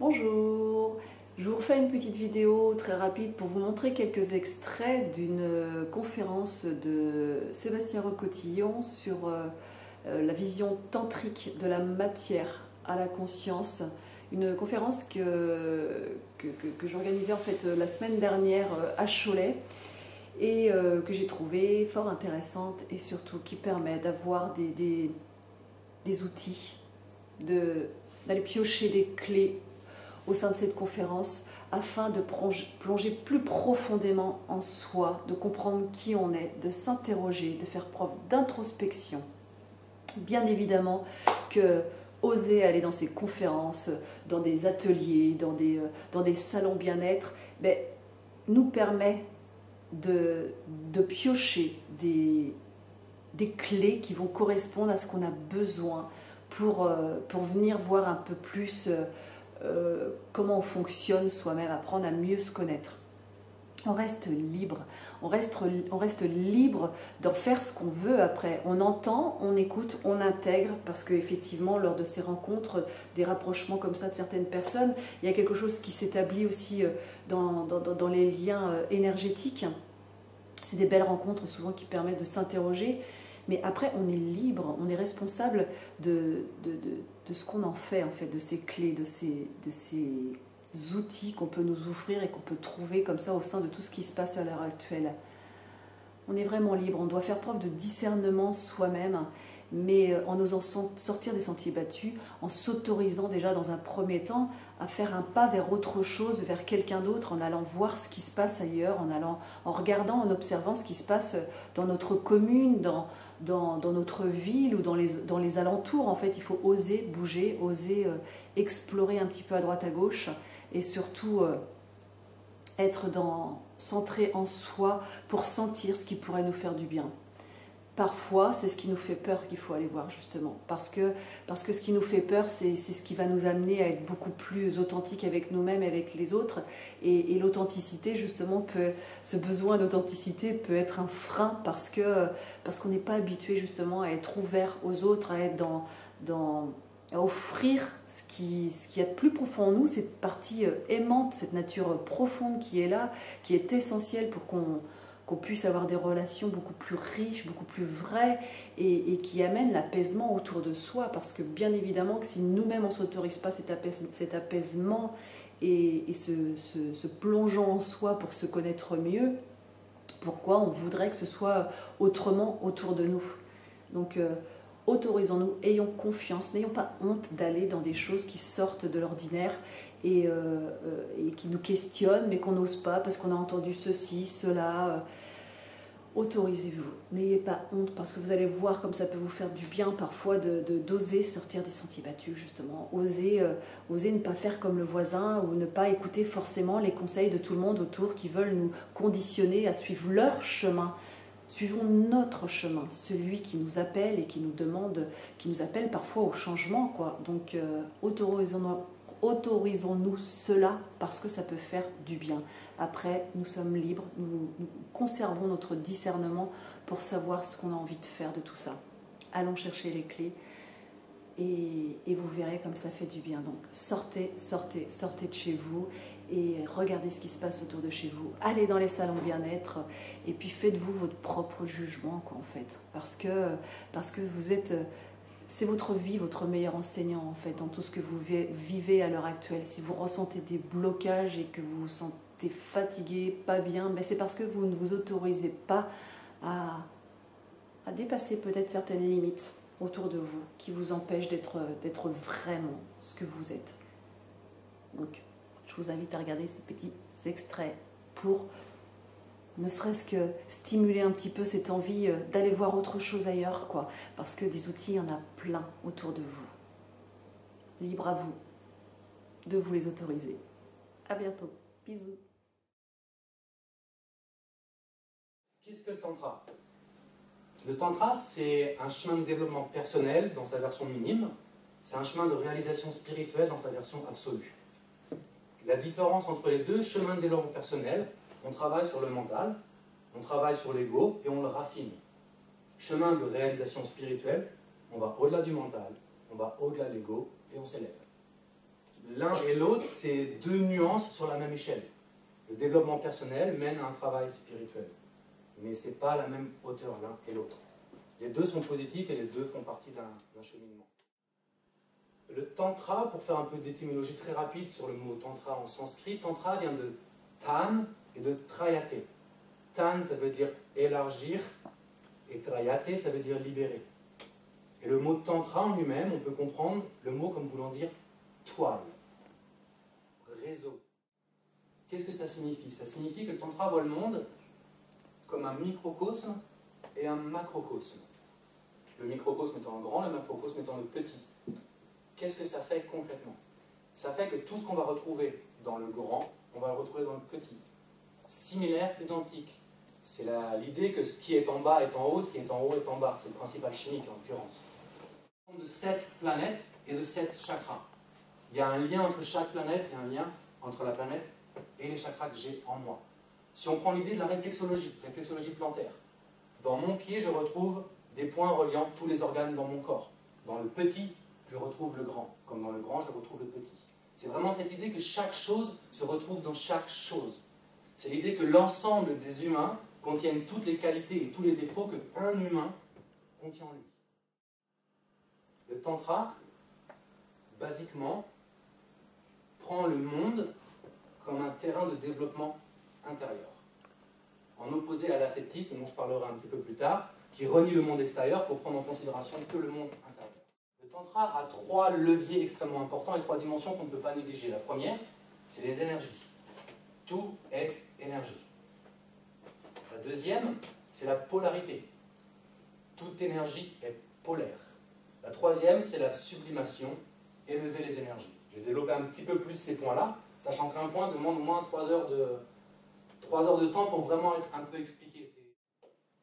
Bonjour, je vous refais une petite vidéo très rapide pour vous montrer quelques extraits d'une conférence de Sébastien Recotillon sur la vision tantrique de la matière à la conscience. Une conférence que j'organisais en fait la semaine dernière à Cholet et que j'ai trouvée fort intéressante et surtout qui permet d'avoir des outils, d'aller piocher des clés au sein de cette conférence afin de plonger plus profondément en soi, de comprendre qui on est, de s'interroger, de faire preuve d'introspection. Bien évidemment que oser aller dans ces conférences, dans des ateliers, dans des salons bien-être, nous permet de piocher des clés qui vont correspondre à ce qu'on a besoin pour venir voir un peu plus comment on fonctionne soi-même, apprendre à mieux se connaître. On reste libre, on reste libre d'en faire ce qu'on veut après. On entend, on écoute, on intègre, parce qu'effectivement, lors de ces rencontres, des rapprochements comme ça de certaines personnes, il y a quelque chose qui s'établit aussi dans les liens énergétiques. C'est des belles rencontres souvent qui permettent de s'interroger, mais après on est libre, on est responsable de ce qu'on en fait, de ces clés, de ces outils qu'on peut nous offrir et qu'on peut trouver comme ça au sein de tout ce qui se passe à l'heure actuelle. On est vraiment libre, on doit faire preuve de discernement soi-même, mais en osant sortir des sentiers battus, en s'autorisant déjà dans un premier temps à faire un pas vers autre chose, vers quelqu'un d'autre, en allant voir ce qui se passe ailleurs, en regardant, en observant ce qui se passe dans notre commune, dans notre ville ou dans les alentours. En fait, il faut oser bouger, oser explorer un petit peu à droite à gauche et surtout être centré en soi pour sentir ce qui pourrait nous faire du bien. Parfois, c'est ce qui nous fait peur qu'il faut aller voir justement, parce que ce qui nous fait peur, c'est ce qui va nous amener à être beaucoup plus authentique avec nous-mêmes et avec les autres, et l'authenticité justement, ce besoin d'authenticité peut être un frein parce qu'on n'est pas habitué justement à être ouvert aux autres, à être à offrir ce qu'il y a de plus profond en nous, cette partie aimante, cette nature profonde qui est là, qui est essentielle pour qu'on puisse avoir des relations beaucoup plus riches, beaucoup plus vraies et qui amènent l'apaisement autour de soi, parce que bien évidemment que si nous-mêmes on ne s'autorise pas cet apaisement et ce plongeon en soi pour se connaître mieux, pourquoi on voudrait que ce soit autrement autour de nous? Donc autorisons-nous, ayons confiance, n'ayons pas honte d'aller dans des choses qui sortent de l'ordinaire et qui nous questionnent, mais qu'on n'ose pas parce qu'on a entendu ceci, cela. Autorisez-vous, n'ayez pas honte, parce que vous allez voir comme ça peut vous faire du bien parfois d'oser sortir des sentiers battus justement, oser ne pas faire comme le voisin ou ne pas écouter forcément les conseils de tout le monde autour qui veulent nous conditionner à suivre leur chemin. Suivons notre chemin, celui qui nous appelle et qui nous demande, qui nous appelle parfois au changement, quoi. Donc autorisons-nous cela parce que ça peut faire du bien. Après, nous sommes libres, nous conservons notre discernement pour savoir ce qu'on a envie de faire de tout ça. Allons chercher les clés et vous verrez comme ça fait du bien. Donc sortez de chez vous et regardez ce qui se passe autour de chez vous. Allez dans les salons bien-être et puis faites-vous votre propre jugement, quoi, en fait. Parce que vous êtes... C'est votre vie, votre meilleur enseignant en fait, dans tout ce que vous vivez à l'heure actuelle. Si vous ressentez des blocages et que vous vous sentez fatigué, pas bien, c'est parce que vous ne vous autorisez pas à dépasser peut-être certaines limites autour de vous qui vous empêchent d'être vraiment ce que vous êtes. Donc, je vous invite à regarder ces petits extraits pour ne serait-ce que stimuler un petit peu cette envie d'aller voir autre chose ailleurs, quoi. Parce que des outils, il y en a plein autour de vous. Libre à vous de vous les autoriser. À bientôt. Bisous. Qu'est-ce que le tantra? Le tantra, c'est un chemin de développement personnel dans sa version minime. C'est un chemin de réalisation spirituelle dans sa version absolue. La différence entre les deux chemins de développement personnel: on travaille sur le mental, on travaille sur l'ego et on le raffine. Chemin de réalisation spirituelle, on va au-delà du mental, on va au-delà de l'ego et on s'élève. l'un et l'autre, c'est deux nuances sur la même échelle. Le développement personnel mène à un travail spirituel. Mais ce n'est pas la même hauteur l'un et l'autre. Les deux sont positifs et les deux font partie d'un cheminement. Le tantra, pour faire un peu d'étymologie très rapide sur le mot tantra en sanskrit, tantra vient de tan et de trayate. Tan, ça veut dire élargir, et trayate, ça veut dire libérer. Et le mot tantra en lui-même, on peut comprendre le mot comme voulant dire toile, réseau. Qu'est-ce que ça signifie? Ça signifie que le tantra voit le monde comme un microcosme et un macrocosme. Le microcosme étant le grand, le macrocosme étant le petit. Qu'est-ce que ça fait concrètement? Ça fait que tout ce qu'on va retrouver dans le grand, on va le retrouver dans le petit. Similaire, identique. C'est l'idée que ce qui est en bas est en haut, ce qui est en haut est en bas. C'est le principe alchimique en l'occurrence. De 7 planètes et de 7 chakras. Il y a un lien entre chaque planète et un lien entre la planète et les chakras que j'ai en moi. Si on prend l'idée de la réflexologie plantaire, dans mon pied, je retrouve des points reliant tous les organes dans mon corps. Dans le petit, je retrouve le grand. Comme dans le grand, je retrouve le petit. C'est vraiment cette idée que chaque chose se retrouve dans chaque chose. C'est l'idée que l'ensemble des humains contiennent toutes les qualités et tous les défauts qu'un humain contient en lui. Le tantra, basiquement, prend le monde comme un terrain de développement intérieur. En opposé à l'ascétisme, dont je parlerai un petit peu plus tard, qui renie le monde extérieur pour prendre en considération que le monde intérieur. Le tantra a 3 leviers extrêmement importants et 3 dimensions qu'on ne peut pas négliger. La première, c'est les énergies. Tout est énergie. La deuxième, c'est la polarité. Toute énergie est polaire. La troisième, c'est la sublimation, élever les énergies. J'ai développé un petit peu plus ces points-là, sachant qu'un point demande au moins 3 heures de temps pour vraiment être un peu expliqué.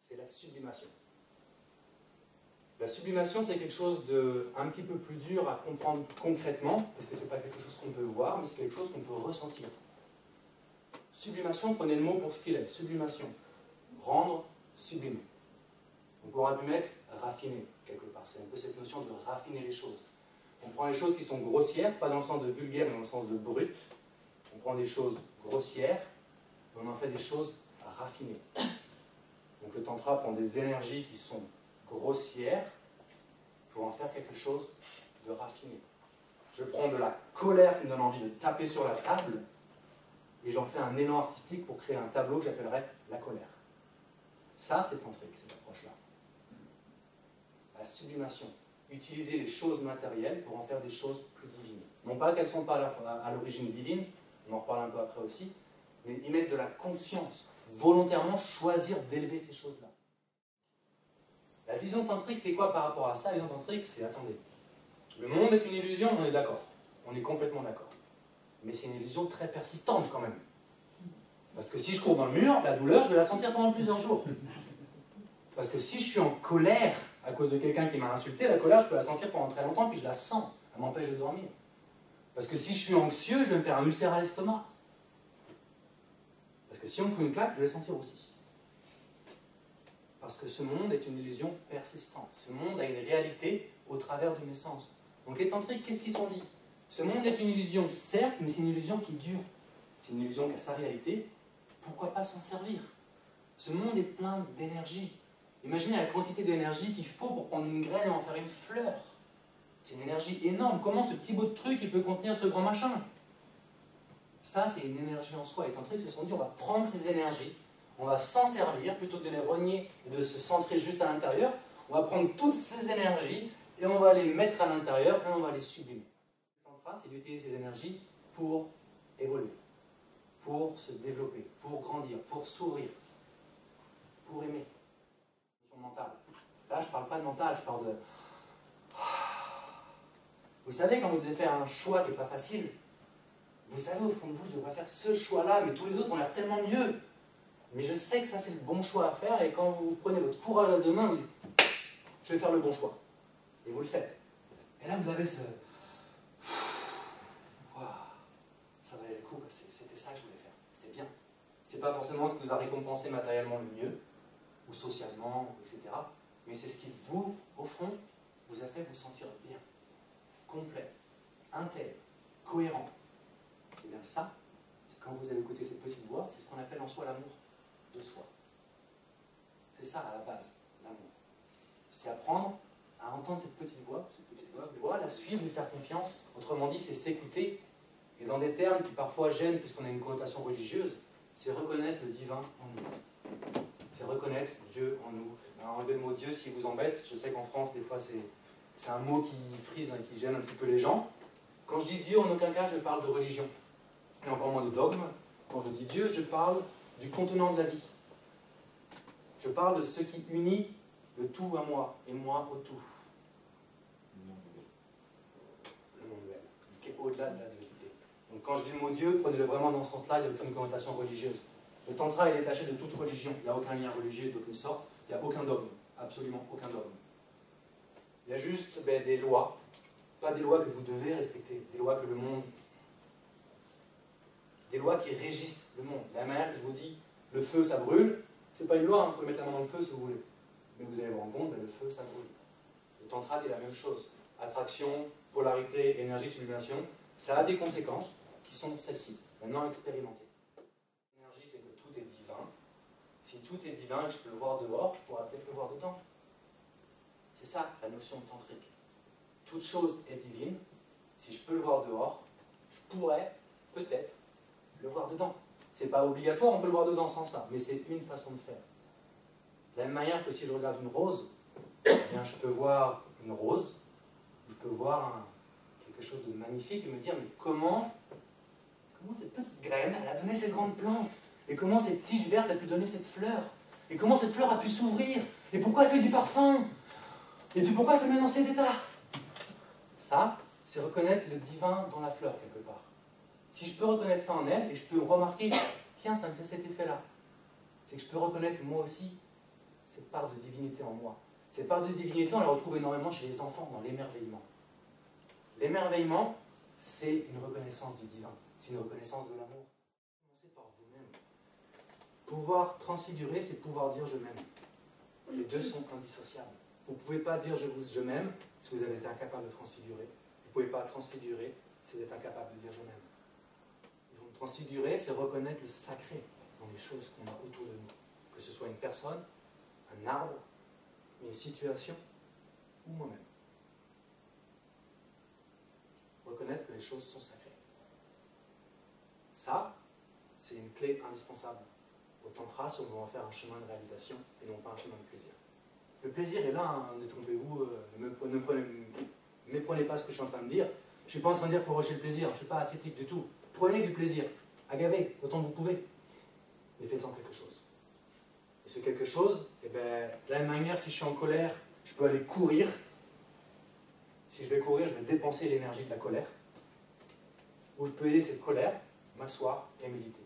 C'est la sublimation. La sublimation, c'est quelque chose de un petit peu plus dur à comprendre concrètement, parce que ce n'est pas quelque chose qu'on peut voir, mais c'est quelque chose qu'on peut ressentir. Sublimation, prenez le mot pour ce qu'il est. Sublimation. Rendre sublime. On pourra lui mettre raffiner, quelque part. C'est un peu cette notion de raffiner les choses. On prend les choses qui sont grossières, pas dans le sens de vulgaire, mais dans le sens de brut. On prend des choses grossières, et on en fait des choses raffinées. Donc le tantra prend des énergies qui sont grossières pour en faire quelque chose de raffiné. Je prends de la colère qui me donne envie de taper sur la table, et j'en fais un élan artistique pour créer un tableau que j'appellerais la colère. Ça, c'est tantrique, cette approche-là. La sublimation. Utiliser les choses matérielles pour en faire des choses plus divines. Non pas qu'elles ne sont pas à l'origine divine, on en reparle un peu après aussi, mais y mettre de la conscience, volontairement choisir d'élever ces choses-là. La vision tantrique, c'est quoi par rapport à ça? La vision tantrique, c'est, attendez, le monde est une illusion, on est d'accord, on est complètement d'accord. Mais c'est une illusion très persistante quand même. Parce que si je cours dans le mur, la douleur, je vais la sentir pendant plusieurs jours. Parce que si je suis en colère à cause de quelqu'un qui m'a insulté, la colère, je peux la sentir pendant très longtemps, puis je la sens. Elle m'empêche de dormir. Parce que si je suis anxieux, je vais me faire un ulcère à l'estomac. Parce que si on me fout une claque, je vais le sentir aussi. Parce que ce monde est une illusion persistante. Ce monde a une réalité au travers d'une essence. Donc les tantriques, qu'est-ce qu'ils sont dit? Ce monde est une illusion, certes, mais c'est une illusion qui dure. C'est une illusion qui a sa réalité. Pourquoi pas s'en servir? Ce monde est plein d'énergie. Imaginez la quantité d'énergie qu'il faut pour prendre une graine et en faire une fleur. C'est une énergie énorme. Comment ce petit bout de truc il peut contenir ce grand machin? Ça, c'est une énergie en soi. Les tantriques se sont dit, on va prendre ces énergies, on va s'en servir, plutôt que de les renier et de se centrer juste à l'intérieur. On va prendre toutes ces énergies et on va les mettre à l'intérieur et on va les sublimer. Le tantra, c'est d'utiliser ces énergies pour évoluer, pour se développer, pour grandir, pour s'ouvrir, pour aimer. Mentale. Là, je ne parle pas de mental, je parle de... Vous savez, quand vous devez faire un choix qui n'est pas facile, vous savez au fond de vous, je devrais faire ce choix-là, mais tous les autres ont l'air tellement mieux. Mais je sais que ça, c'est le bon choix à faire, et quand vous prenez votre courage à deux mains, vous dites, je vais faire le bon choix. Et vous le faites. Et là, vous avez ce... Waouh, ça valait le coup, c'était ça que je voulais faire. C'était bien. C'était pas forcément ce qui vous a récompensé matériellement le mieux, ou socialement, etc. Mais c'est ce qui vous, au fond, vous a fait vous sentir bien, complet, intègre, cohérent. Et bien ça, c'est quand vous allez écouter cette petite voix, c'est ce qu'on appelle en soi l'amour de soi. C'est ça à la base, l'amour. C'est apprendre à entendre cette petite voix, la suivre, lui faire confiance. Autrement dit, c'est s'écouter. Et dans des termes qui parfois gênent, puisqu'on a une connotation religieuse, c'est reconnaître le divin en nous. C'est reconnaître Dieu en nous. Alors, enlevez le mot Dieu s'il vous embête. Je sais qu'en France, des fois, c'est un mot qui frise, qui gêne un petit peu les gens. Quand je dis Dieu, en aucun cas, je parle de religion. Et encore moins de dogme. Quand je dis Dieu, je parle du contenant de la vie. Je parle de ce qui unit le tout à moi, et moi au tout. Le monde duel. Ce qui est au-delà de la dualité. Donc quand je dis le mot Dieu, prenez-le vraiment dans ce sens-là, il n'y a aucune connotation religieuse. Le tantra est détaché de toute religion. Il n'y a aucun lien religieux d'aucune sorte. Il n'y a aucun dogme. Absolument aucun dogme. Il y a juste des lois. Pas des lois que vous devez respecter. Des lois que le monde... Des lois qui régissent le monde. La manière que je vous dis, le feu, ça brûle. C'est pas une loi, hein. Vous pouvez mettre la main dans le feu si vous voulez. Mais vous allez vous rendre compte, le feu, ça brûle. Le tantra dit la même chose. Attraction, polarité, énergie, sublimation. Ça a des conséquences qui sont celles-ci, maintenant expérimentées. L'énergie, c'est que tout est divin. Si tout est divin et que je peux le voir dehors, je pourrais peut-être le voir dedans. C'est ça, la notion de tantrique. Toute chose est divine. Si je peux le voir dehors, je pourrais peut-être le voir dedans. C'est pas obligatoire, on peut le voir dedans sans ça, mais c'est une façon de faire. De la même manière que si je regarde une rose, eh bien je peux voir une rose, je peux voir quelque chose de magnifique et me dire, mais comment cette petite graine, elle a donné cette grande plante? Et comment cette tige verte a pu donner cette fleur? Et comment cette fleur a pu s'ouvrir? Et pourquoi elle fait du parfum? Et puis pourquoi ça me met dans cet état? Ça, c'est reconnaître le divin dans la fleur quelque part. Si je peux reconnaître ça en elle, et je peux remarquer, tiens, ça me fait cet effet-là, c'est que je peux reconnaître moi aussi cette part de divinité en moi. Cette part de divinité, on la retrouve énormément chez les enfants, dans l'émerveillement. L'émerveillement, c'est une reconnaissance du divin, c'est une reconnaissance de l'amour. Commencez par vous-même. Pouvoir transfigurer, c'est pouvoir dire je m'aime. Les deux sont indissociables. Vous ne pouvez pas dire je m'aime si vous avez été incapable de transfigurer. Vous ne pouvez pas transfigurer si vous êtes incapable de dire je m'aime. Transfigurer, c'est reconnaître le sacré dans les choses qu'on a autour de nous. Que ce soit une personne, un arbre, une situation ou moi-même. Reconnaître que les choses sont sacrées. Ça, c'est une clé indispensable au tantra si on veut en faire un chemin de réalisation et non pas un chemin de plaisir. Le plaisir est là, hein, détrompez-vous, ne méprenez pas ce que je suis en train de dire. Je ne suis pas en train de dire qu'il faut rusher le plaisir, je ne suis pas ascétique du tout. Prenez du plaisir, agavez autant que vous pouvez, mais faites-en quelque chose. Et ce quelque chose, de la même manière, si je suis en colère, je peux aller courir. Si je vais courir, je vais dépenser l'énergie de la colère. Ou je peux aider cette colère, m'asseoir et méditer.